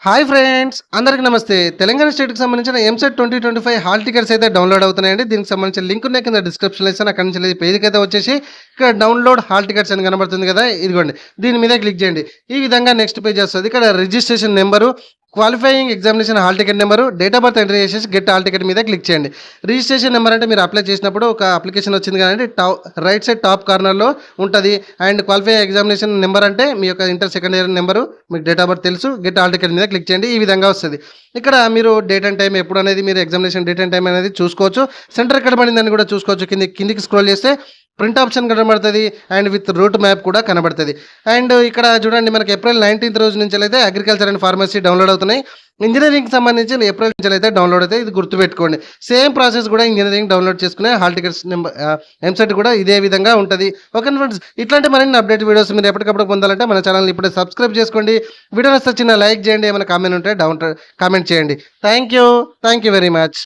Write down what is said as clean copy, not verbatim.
Hi friends, అందరికి నమస్తే. తెలంగాణ స్టేట్కి సంబంధించిన ఎంసెట్ 2025 హాల్ టికెట్స్ అయితే డౌన్లోడ్ అవుతున్నాయండి. దీనికి సంబంధించిన లింక్ ఉన్నాయి కింద డిస్క్రిప్షన్లో ఇస్తాను. అక్కడ నుంచి పేజ్కి అయితే వచ్చేసి ఇక్కడ డౌన్లోడ్ హాల్ టికెట్స్ అని కనబడుతుంది కదా, ఇదిగోండి దీని మీద క్లిక్ చేయండి. ఈ విధంగా నెక్స్ట్ పేజ్ వస్తుంది. ఇక్కడ registration number, qualifying examination hall ticket number, date of birth enter చేసేసి గెట్ హాల్ టికెట్ మీద క్లిక్ చేయండి. రిజిస్ట్రేషన్ నెంబర్ అంటే మీరు అప్లై చేసినప్పుడు ఒక అప్లికేషన్ వచ్చింది కదండి, రైట్ సైడ్ టాప్ కార్నర్లో ఉంటుంది. అండ్ క్వాలిఫైయింగ్ ఎగ్జామినేషన్ నెంబర్ అంటే మీ యొక్క ఇంటర్ సెకండ్ ఇయర్ నెంబరు, మీకు డేట్ ఆఫ్ బర్త్ తెలుసు. గెట్ హాల్ టికెట్ మీద క్లిక్ చేయండి. ఈ విధంగా వస్తుంది. ఇక్కడ మీరు డేట్ అండ్ టైం ఎప్పుడు అనేది మీరు ఎగ్జామినేషన్ డేట్ అండ్ టైం అనేది చూసుకోవచ్చు. సెంటర్ ఎక్కడ పడిందని కూడా చూసుకోవచ్చు. కిందికి స్క్రోల్ చేస్తే ప్రింట్ ఆప్షన్ కనబడుతుంది అండ్ విత్ రూట్ మ్యాప్ కూడా కనబడుతుంది. అండ్ ఇక్కడ చూడండి, మనకి ఏప్రిల్ 19th రోజు నుంచి అయితే అగ్రికల్చర్ అండ్ ఫార్మసీ డౌన్లోడ్ అవుతున్నాయి. ఇంజనీరింగ్ సంబంధించి ఏప్రిల్ నుంచి అయితే డౌన్లోడ్ అవుతాయి. ఇది గుర్తుపెట్టుకోండి. సేమ్ ప్రాసెస్ కూడా ఇంజనీరింగ్ డౌన్లోడ్ చేసుకునే హాల్ టికెట్స్ నెంబర్ ఎంసెట్ కూడా ఇదే విధంగా ఉంటుంది. ఓకే ఫ్రెండ్స్, ఇట్లాంటి మరిన్ని అప్డేట్ వీడియోస్ మీరు ఎప్పటికప్పుడు పొందాలంటే మన ఛానల్ని ఇప్పుడే సబ్స్క్రైబ్ చేసుకోండి. వీడియో నచ్చితే చిన్న లైక్ చేయండి, ఏమైనా కామెంట్ ఉంటే కామెంట్ చేయండి. Thank you very much.